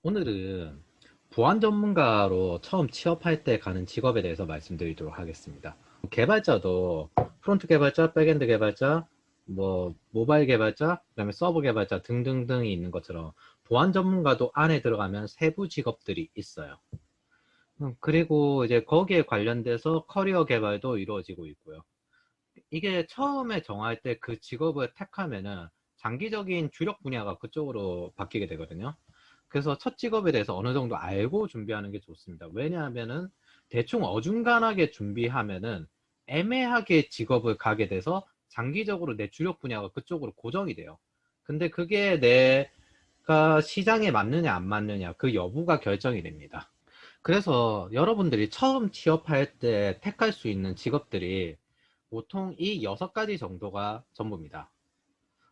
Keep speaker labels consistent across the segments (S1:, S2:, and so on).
S1: 오늘은 보안 전문가로 처음 취업할 때 가는 직업에 대해서 말씀드리도록 하겠습니다. 개발자도 프론트 개발자, 백엔드 개발자, 뭐 모바일 개발자, 그다음에 서버 개발자 등등등이 있는 것처럼 보안 전문가도 안에 들어가면 세부 직업들이 있어요. 그리고 이제 거기에 관련돼서 커리어 개발도 이루어지고 있고요. 이게 처음에 정할 때 그 직업을 택하면은 장기적인 주력 분야가 그쪽으로 바뀌게 되거든요. 그래서 첫 직업에 대해서 어느 정도 알고 준비하는 게 좋습니다. 왜냐하면은 대충 어중간하게 준비하면은 애매하게 직업을 가게 돼서 장기적으로 내 주력 분야가 그쪽으로 고정이 돼요. 근데 그게 내가 시장에 맞느냐 안 맞느냐 그 여부가 결정이 됩니다. 그래서 여러분들이 처음 취업할 때 택할 수 있는 직업들이 보통 이 6가지 정도가 전부입니다.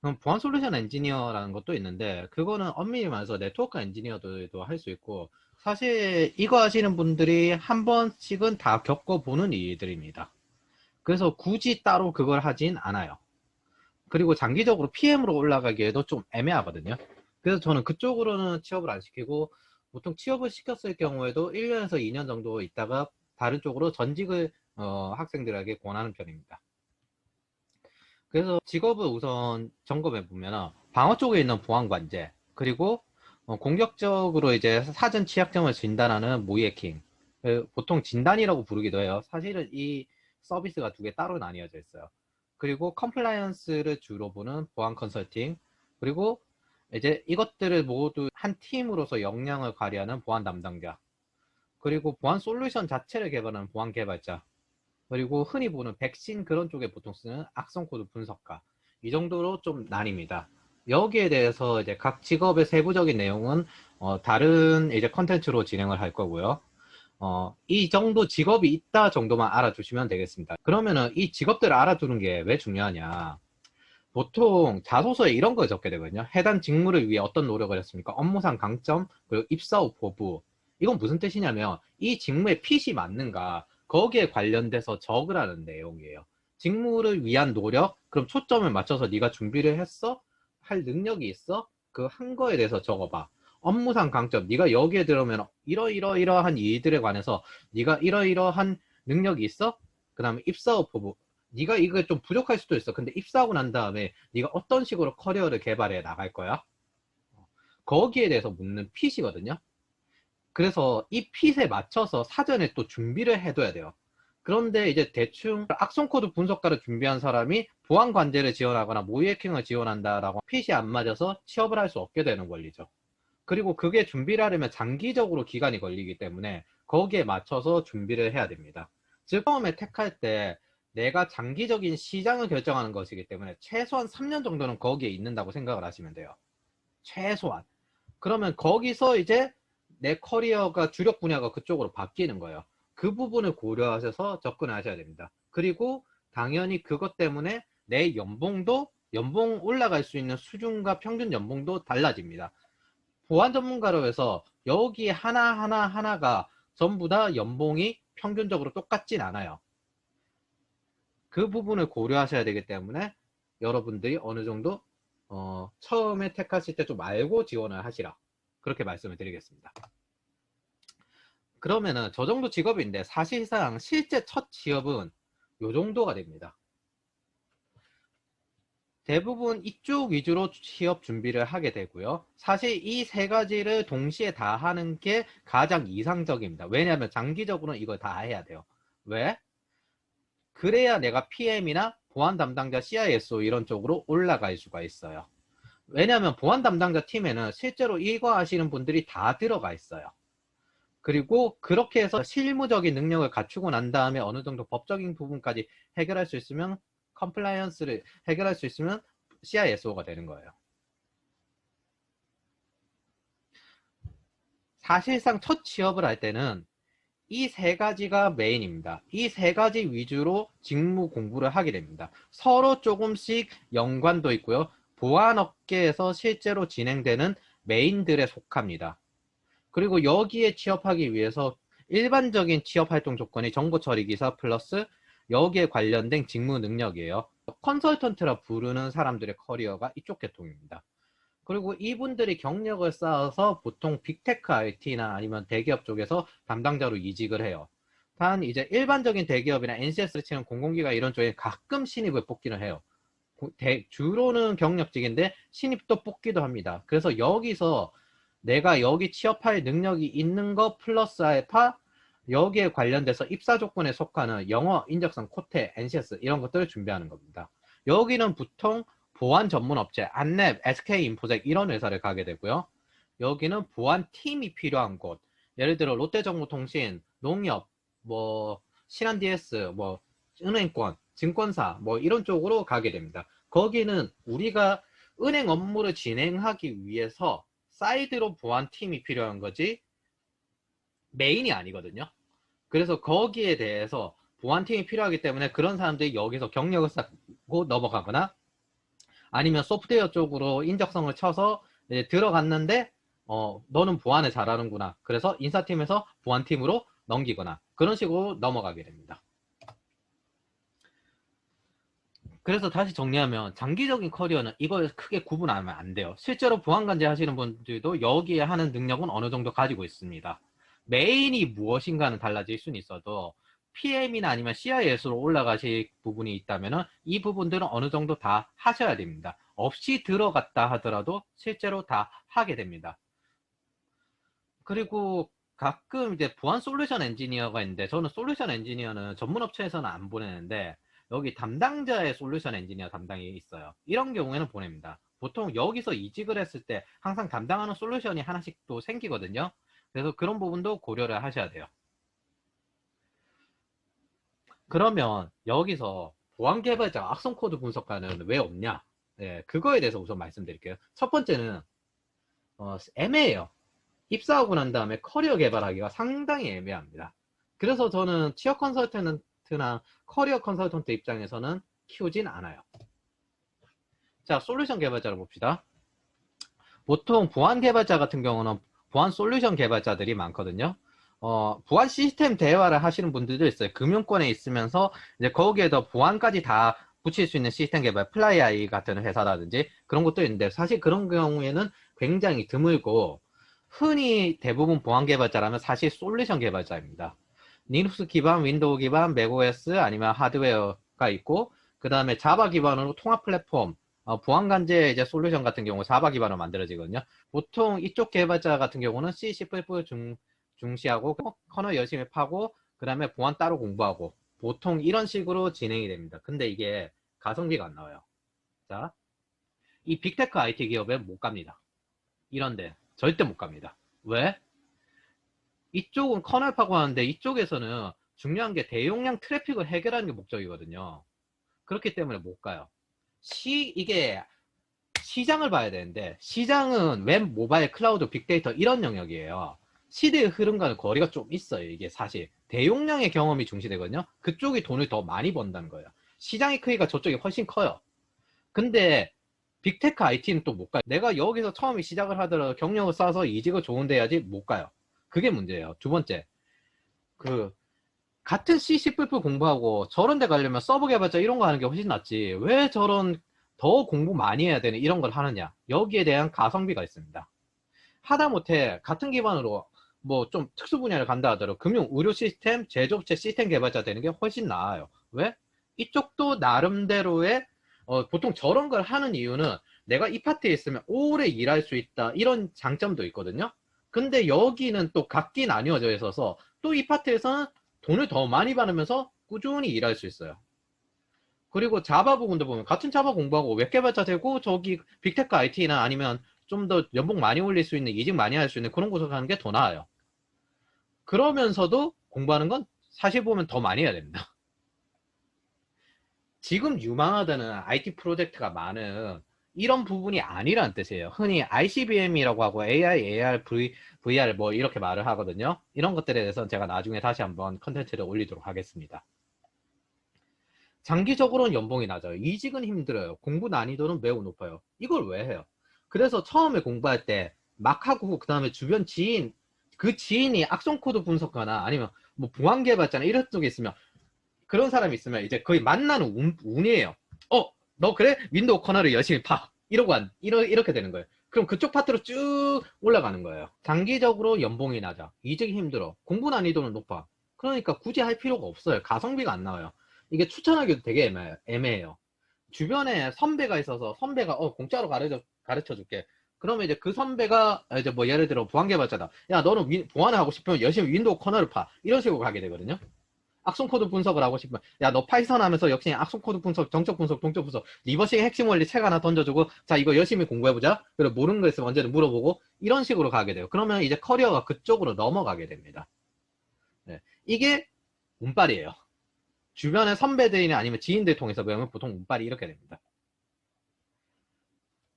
S1: 그럼 보안 솔루션 엔지니어라는 것도 있는데 그거는 엄밀히 말해서 네트워크 엔지니어들도 할 수 있고 사실 이거 하시는 분들이 한 번씩은 다 겪어보는 일들입니다. 그래서 굳이 따로 그걸 하진 않아요. 그리고 장기적으로 PM으로 올라가기에도 좀 애매하거든요. 그래서 저는 그쪽으로는 취업을 안 시키고 보통 취업을 시켰을 경우에도 1년에서 2년 정도 있다가 다른 쪽으로 전직을 학생들에게 권하는 편입니다. 그래서 직업을 우선 점검해 보면 방어 쪽에 있는 보안관제 그리고 공격적으로 이제 사전 취약점을 진단하는 모이해킹 보통 진단이라고 부르기도 해요. 사실은 이 서비스가 두 개 따로 나뉘어져 있어요. 그리고 컴플라이언스를 주로 보는 보안 컨설팅 그리고 이제 이것들을 모두 한 팀으로서 역량을 발휘하는 보안 담당자 그리고 보안 솔루션 자체를 개발하는 보안 개발자 그리고 흔히 보는 백신 그런 쪽에 보통 쓰는 악성 코드 분석가 이 정도로 좀 나뉩니다. 여기에 대해서 이제 각 직업의 세부적인 내용은 다른 이제 컨텐츠로 진행을 할 거고요. 이 정도 직업이 있다 정도만 알아두시면 되겠습니다. 그러면은 이 직업들을 알아두는 게 왜 중요하냐? 보통 자소서에 이런 걸 적게 되거든요. 해당 직무를 위해 어떤 노력을 했습니까? 업무상 강점, 그리고 입사 후 포부. 이건 무슨 뜻이냐면 이 직무에 핏이 맞는가 거기에 관련돼서 적으라는 내용이에요. 직무를 위한 노력, 그럼 초점을 맞춰서 네가 준비를 했어? 할 능력이 있어? 그 한 거에 대해서 적어봐. 업무상 강점, 네가 여기에 들어오면 이러이러이러한 일들에 관해서 네가 이러이러한 능력이 있어? 그 다음에 입사 후 포부. 네가 이거 좀 부족할 수도 있어. 근데 입사하고 난 다음에 네가 어떤 식으로 커리어를 개발해 나갈 거야? 거기에 대해서 묻는 핏이거든요. 그래서 이 핏에 맞춰서 사전에 또 준비를 해둬야 돼요. 그런데 이제 대충 악성 코드 분석가를 준비한 사람이 보안 관제를 지원하거나 모의 해킹을 지원한다라고 핏이 안 맞아서 취업을 할 수 없게 되는 권리죠. 그리고 그게 준비를 하려면 장기적으로 기간이 걸리기 때문에 거기에 맞춰서 준비를 해야 됩니다. 즉 처음에 택할 때 내가 장기적인 시장을 결정하는 것이기 때문에 최소한 3년 정도는 거기에 있는다고 생각을 하시면 돼요. 최소한. 그러면 거기서 이제 내 커리어가 주력 분야가 그쪽으로 바뀌는 거예요. 그 부분을 고려하셔서 접근하셔야 됩니다. 그리고 당연히 그것 때문에 내 연봉 올라갈 수 있는 수준과 평균 연봉도 달라집니다. 보안 전문가로 해서 여기 하나가 전부 다 연봉이 평균적으로 똑같진 않아요. 그 부분을 고려하셔야 되기 때문에 여러분들이 어느 정도 처음에 택하실 때 좀 알고 지원을 하시라. 그렇게 말씀을 드리겠습니다. 그러면은 저 정도 직업인데 사실상 실제 첫 취업은 요 정도가 됩니다. 대부분 이쪽 위주로 취업 준비를 하게 되고요. 사실 이 세 가지를 동시에 다 하는 게 가장 이상적입니다. 왜냐하면 장기적으로는 이걸 다 해야 돼요. 왜? 그래야 내가 PM이나 보안 담당자 CISO 이런 쪽으로 올라갈 수가 있어요. 왜냐하면 보안 담당자 팀에는 실제로 이거 하시는 분들이 다 들어가 있어요. 그리고 그렇게 해서 실무적인 능력을 갖추고 난 다음에 어느 정도 법적인 부분까지 해결할 수 있으면 컴플라이언스를 해결할 수 있으면 CISO가 되는 거예요. 사실상 첫 취업을 할 때는 이 세 가지가 메인입니다. 이 세 가지 위주로 직무 공부를 하게 됩니다. 서로 조금씩 연관도 있고요. 보안업계에서 실제로 진행되는 메인들에 속합니다. 그리고 여기에 취업하기 위해서 일반적인 취업활동 조건이 정보처리기사 플러스 여기에 관련된 직무 능력이에요. 컨설턴트라 부르는 사람들의 커리어가 이쪽 계통입니다. 그리고 이분들이 경력을 쌓아서 보통 빅테크 IT나 아니면 대기업 쪽에서 담당자로 이직을 해요. 단 이제 일반적인 대기업이나 NCS를 치는 공공기관 이런 쪽에 가끔 신입을 뽑기는 해요. 주로는 경력직인데 신입도 뽑기도 합니다. 그래서 여기서 내가 여기 취업할 능력이 있는 거 플러스 알파 여기에 관련돼서 입사 조건에 속하는 영어, 인적성, 코테, NCS 이런 것들을 준비하는 겁니다. 여기는 보통 보안 전문 업체, 안랩, SK인포tek 이런 회사를 가게 되고요. 여기는 보안 팀이 필요한 곳, 예를 들어 롯데정보통신, 농협, 뭐 신한DS, 뭐 은행권, 증권사 뭐 이런 쪽으로 가게 됩니다. 거기는 우리가 은행 업무를 진행하기 위해서 사이드로 보안 팀이 필요한 거지 메인이 아니거든요. 그래서 거기에 대해서 보안팀이 필요하기 때문에 그런 사람들이 여기서 경력을 쌓고 넘어가거나 아니면 소프트웨어 쪽으로 인적성을 쳐서 이제 들어갔는데 너는 보안을 잘하는구나. 그래서 인사팀에서 보안팀으로 넘기거나 그런 식으로 넘어가게 됩니다. 그래서 다시 정리하면 장기적인 커리어는 이걸 크게 구분하면 안 돼요. 실제로 보안관제 하시는 분들도 여기에 하는 능력은 어느 정도 가지고 있습니다. 메인이 무엇인가는 달라질 수는 있어도 PM이나 아니면 CIS로 올라가실 부분이 있다면 이 부분들은 어느 정도 다 하셔야 됩니다. 없이 들어갔다 하더라도 실제로 다 하게 됩니다. 그리고 가끔 이제 보안 솔루션 엔지니어가 있는데 저는 솔루션 엔지니어는 전문 업체에서는 안 보내는데 여기 담당자의 솔루션 엔지니어 담당이 있어요. 이런 경우에는 보냅니다. 보통 여기서 이직을 했을 때 항상 담당하는 솔루션이 하나씩 또 생기거든요. 그래서 그런 부분도 고려를 하셔야 돼요. 그러면 여기서 보안 개발자 악성 코드 분석가는 왜 없냐? 네, 그거에 대해서 우선 말씀드릴게요. 첫 번째는 애매해요. 입사하고 난 다음에 커리어 개발하기가 상당히 애매합니다. 그래서 저는 취업 컨설턴트나 커리어 컨설턴트 입장에서는 키우진 않아요. 자, 솔루션 개발자를 봅시다. 보통 보안 개발자 같은 경우는 보안 솔루션 개발자들이 많거든요. 보안 시스템 대화를 하시는 분들도 있어요. 금융권에 있으면서 이제 거기에다 보안까지 다 붙일 수 있는 시스템 개발, 플라이아이 같은 회사라든지 그런 것도 있는데 사실 그런 경우에는 굉장히 드물고 흔히 대부분 보안 개발자라면 사실 솔루션 개발자입니다. 리눅스 기반, 윈도우 기반, 맥OS 아니면 하드웨어가 있고 그 다음에 자바 기반으로 통합 플랫폼, 보안 관제 이제 솔루션 같은 경우 자바 기반으로 만들어지거든요. 보통 이쪽 개발자 같은 경우는 C, C++ 중시하고 커널 열심히 파고 그 다음에 보안 따로 공부하고 보통 이런 식으로 진행이 됩니다. 근데 이게 가성비가 안 나와요. 자, 이 빅테크 IT 기업에 못 갑니다. 이런데 절대 못 갑니다. 왜? 이쪽은 커널 파고 하는데 이쪽에서는 중요한 게 대용량 트래픽을 해결하는 게 목적이거든요. 그렇기 때문에 못 가요. 이게 시장을 봐야 되는데 시장은 웹, 모바일, 클라우드, 빅데이터 이런 영역이에요. 시대의 흐름과는 거리가 좀 있어요. 이게 사실 대용량의 경험이 중시되거든요. 그쪽이 돈을 더 많이 번다는 거예요. 시장의 크기가 저쪽이 훨씬 커요. 근데 빅테크 IT는 또 못 가요. 내가 여기서 처음에 시작을 하더라도 경력을 쌓아서 이직을 좋은데 해야지 못 가요. 그게 문제예요. 두 번째, 같은 C, C++ 공부하고 저런 데 가려면 서버 개발자 이런 거 하는 게 훨씬 낫지. 왜 저런 더 공부 많이 해야 되는 이런 걸 하느냐. 여기에 대한 가성비가 있습니다. 하다못해 같은 기반으로 뭐 좀 특수 분야를 간다 하더라도 금융, 의료 시스템, 제조업체 시스템 개발자 되는 게 훨씬 나아요. 왜? 이쪽도 나름대로의 보통 저런 걸 하는 이유는 내가 이 파트에 있으면 오래 일할 수 있다 이런 장점도 있거든요. 근데 여기는 또 각기 나뉘어져 있어서 또 이 파트에서는 돈을 더 많이 받으면서 꾸준히 일할 수 있어요. 그리고 자바 부분도 보면 같은 자바 공부하고 웹 개발자 되고 저기 빅테크 IT나 아니면 좀 더 연봉 많이 올릴 수 있는 이직 많이 할 수 있는 그런 곳을 가는 게 더 나아요. 그러면서도 공부하는 건 사실 보면 더 많이 해야 됩니다. 지금 유망하다는 IT 프로젝트가 많은 이런 부분이 아니라는 뜻이에요. 흔히 ICBM이라고 하고 AI, AR, VR 뭐 이렇게 말을 하거든요. 이런 것들에 대해서는 제가 나중에 다시 한번 컨텐츠를 올리도록 하겠습니다. 장기적으로는 연봉이 낮아요. 이직은 힘들어요. 공부 난이도는 매우 높아요. 이걸 왜 해요? 그래서 처음에 공부할 때 막 하고 그 다음에 주변 지인, 그 지인이 악성 코드 분석가나 아니면 뭐 보안 개발자나 이런 쪽에 있으면 그런 사람이 있으면 이제 거의 만나는 운이에요. 너 그래? 윈도우 커널을 열심히 파. 이렇게 되는 거예요. 그럼 그쪽 파트로 쭉 올라가는 거예요. 장기적으로 연봉이 낮아. 이직이 힘들어. 공부 난이도는 높아. 그러니까 굳이 할 필요가 없어요. 가성비가 안 나와요. 이게 추천하기도 되게 애매해요. 주변에 선배가 있어서 선배가 공짜로 가르쳐 줄게. 그러면 이제 그 선배가 이제 뭐 예를 들어 보안 개발자다. 야, 너는 보안을 하고 싶으면 열심히 윈도우 커널을 파. 이런 식으로 가게 되거든요. 악성 코드 분석을 하고 싶으면 야, 너 파이썬 하면서 역시 악성 코드 분석, 정적 분석, 동적 분석, 리버싱 핵심 원리 책 하나 던져주고 자, 이거 열심히 공부해보자. 그리고 모르는 거 있으면 언제든 물어보고 이런 식으로 가게 돼요. 그러면 이제 커리어가 그쪽으로 넘어가게 됩니다. 네. 이게 운빨이에요. 주변의 선배들이나 아니면 지인들 통해서 배우면 보통 운빨이 이렇게 됩니다.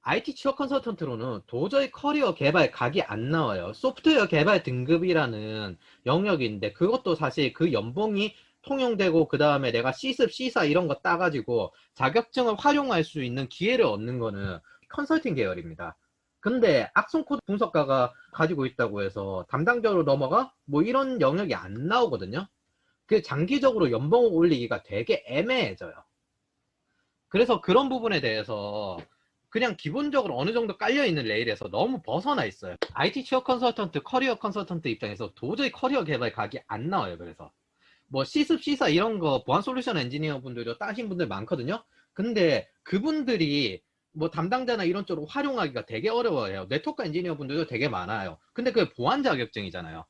S1: IT 취업 컨설턴트로는 도저히 커리어 개발 각이 안 나와요. 소프트웨어 개발 등급이라는 영역인데 그것도 사실 그 연봉이 통용되고 그 다음에 내가 C습, C사 이런 거 따가지고 자격증을 활용할 수 있는 기회를 얻는 거는 컨설팅 계열입니다. 근데 악성 코드 분석가가 가지고 있다고 해서 담당자로 넘어가? 뭐 이런 영역이 안 나오거든요. 그 장기적으로 연봉을 올리기가 되게 애매해져요. 그래서 그런 부분에 대해서 그냥 기본적으로 어느 정도 깔려있는 레일에서 너무 벗어나 있어요. IT 취업 컨설턴트, 커리어 컨설턴트 입장에서 도저히 커리어 개발 각이 안 나와요. 그래서 뭐 C습, C사 이런 거 보안 솔루션 엔지니어 분들도 따신 분들 많거든요. 근데 그분들이 뭐 담당자나 이런 쪽으로 활용하기가 되게 어려워요. 네트워크 엔지니어 분들도 되게 많아요. 근데 그게 보안 자격증이잖아요.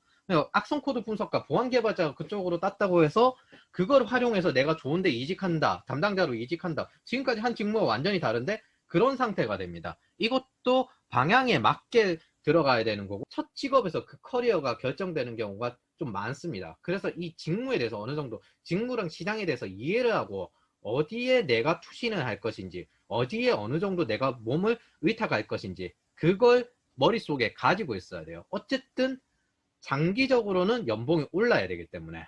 S1: 악성 코드 분석과 보안 개발자가 그쪽으로 땄다고 해서 그걸 활용해서 내가 좋은데 이직한다, 담당자로 이직한다. 지금까지 한 직무가 완전히 다른데 그런 상태가 됩니다. 이것도 방향에 맞게 들어가야 되는 거고 첫 직업에서 그 커리어가 결정되는 경우가 좀 많습니다. 그래서 이 직무에 대해서 어느 정도 직무랑 시장에 대해서 이해를 하고 어디에 내가 투신을 할 것인지 어디에 어느 정도 내가 몸을 의탁할 것인지 그걸 머릿속에 가지고 있어야 돼요. 어쨌든 장기적으로는 연봉이 올라야 되기 때문에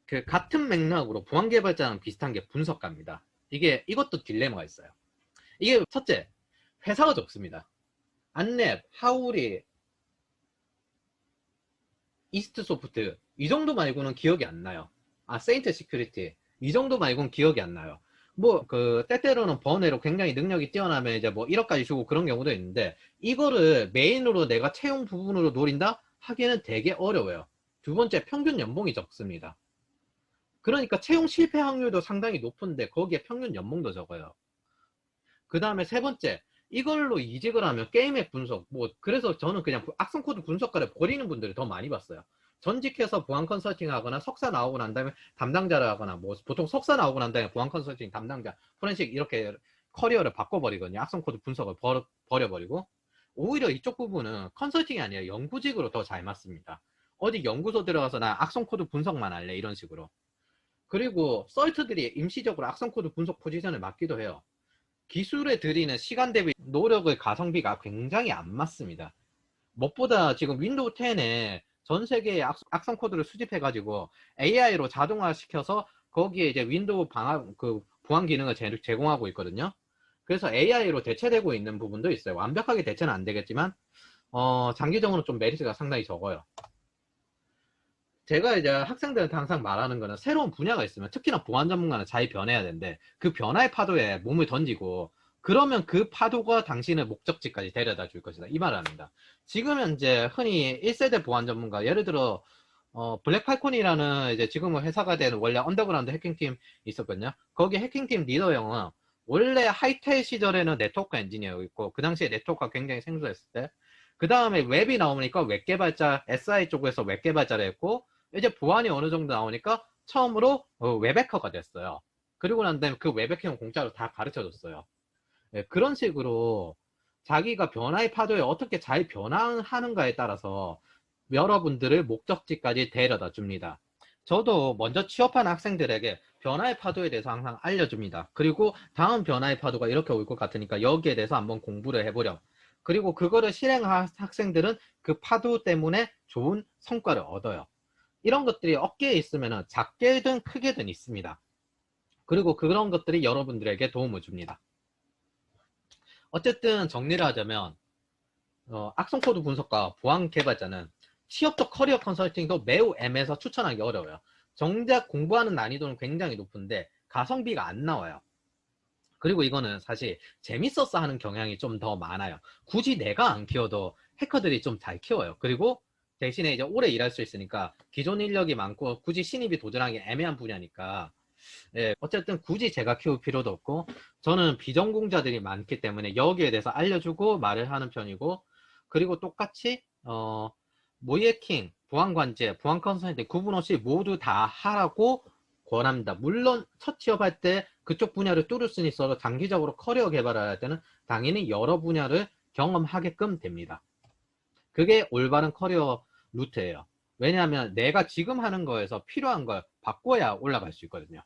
S1: 그 같은 맥락으로 보안 개발자랑 비슷한 게 분석가입니다. 이것도 딜레마가 있어요. 이게 첫째, 회사가 적습니다. 안랩, 하우리, 이스트 소프트 이 정도 말고는 기억이 안 나요. 세인트 시큐리티 이 정도 말고는 기억이 안 나요. 뭐 그 때때로는 번외로 굉장히 능력이 뛰어나면 이제 뭐 1억까지 주고 그런 경우도 있는데 이거를 메인으로 내가 채용 부분으로 노린다 하기에는 되게 어려워요. 두 번째, 평균 연봉이 적습니다. 그러니까 채용 실패 확률도 상당히 높은데 거기에 평균 연봉도 적어요. 그 다음에 세 번째, 이걸로 이직을 하면 게임의 분석, 뭐, 그래서 저는 그냥 악성 코드 분석가를 버리는 분들을 더 많이 봤어요. 전직해서 보안 컨설팅 하거나 석사 나오고 난 다음에 담당자를 하거나, 뭐, 보통 석사 나오고 난 다음에 보안 컨설팅 담당자, 포렌식 이렇게 커리어를 바꿔버리거든요. 악성 코드 분석을 버려버리고. 오히려 이쪽 부분은 컨설팅이 아니라 연구직으로 더 잘 맞습니다. 어디 연구소 들어가서 나 악성 코드 분석만 할래. 이런 식으로. 그리고 썰트들이 임시적으로 악성 코드 분석 포지션을 맡기도 해요. 기술에 들이는 시간 대비 노력의 가성비가 굉장히 안 맞습니다. 무엇보다 지금 윈도우 10에 전 세계의 악성 코드를 수집해가지고 AI로 자동화시켜서 거기에 이제 윈도우 보안 기능을 제공하고 있거든요. 그래서 AI로 대체되고 있는 부분도 있어요. 완벽하게 대체는 안 되겠지만, 장기적으로 좀 메리트가 상당히 적어요. 제가 이제 학생들한테 항상 말하는 거는 새로운 분야가 있으면 특히나 보안 전문가는 잘 변해야 되는데 그 변화의 파도에 몸을 던지고 그러면 그 파도가 당신의 목적지까지 데려다 줄 것이다. 이 말을 합니다. 지금 현재 흔히 1세대 보안 전문가 예를 들어 블랙팔콘이라는 이제 지금은 회사가 된 원래 언더그라운드 해킹팀 있었거든요. 거기 해킹팀 리더 형은 원래 하이텔 시절에는 네트워크 엔지니어였고 그 당시에 네트워크가 굉장히 생소했을 때 그 다음에 웹이 나오니까 웹 개발자 SI 쪽에서 웹 개발자를 했고 이제 보안이 어느 정도 나오니까 처음으로 웹해커가 됐어요. 그리고 난 다음에 그 웹해킹은 공짜로 다 가르쳐 줬어요. 네, 그런 식으로 자기가 변화의 파도에 어떻게 잘 변화하는가에 따라서 여러분들을 목적지까지 데려다 줍니다. 저도 먼저 취업한 학생들에게 변화의 파도에 대해서 항상 알려줍니다. 그리고 다음 변화의 파도가 이렇게 올 것 같으니까 여기에 대해서 한번 공부를 해보렴. 그리고 그거를 실행한 학생들은 그 파도 때문에 좋은 성과를 얻어요. 이런 것들이 어깨에 있으면 작게든 크게든 있습니다. 그리고 그런 것들이 여러분들에게 도움을 줍니다. 어쨌든 정리를 하자면 악성 코드 분석과 보안 개발자는 취업적 커리어 컨설팅도 매우 애매해서 추천하기 어려워요. 정작 공부하는 난이도는 굉장히 높은데 가성비가 안 나와요. 그리고 이거는 사실 재밌어서 하는 경향이 좀 더 많아요. 굳이 내가 안 키워도 해커들이 좀 잘 키워요. 그리고 대신에 이제 오래 일할 수 있으니까 기존 인력이 많고 굳이 신입이 도전하기 애매한 분야니까 예, 어쨌든 굳이 제가 키울 필요도 없고 저는 비전공자들이 많기 때문에 여기에 대해서 알려주고 말을 하는 편이고 그리고 똑같이 모이해킹, 보안관제, 보안 컨설팅 구분 없이 모두 다 하라고 권합니다. 물론 첫 취업할 때 그쪽 분야를 뚫을 수는 있어도 장기적으로 커리어 개발을 할 때는 당연히 여러 분야를 경험하게끔 됩니다. 그게 올바른 커리어 루트예요. 왜냐하면 내가 지금 하는 거에서 필요한 걸 바꿔야 올라갈 수 있거든요.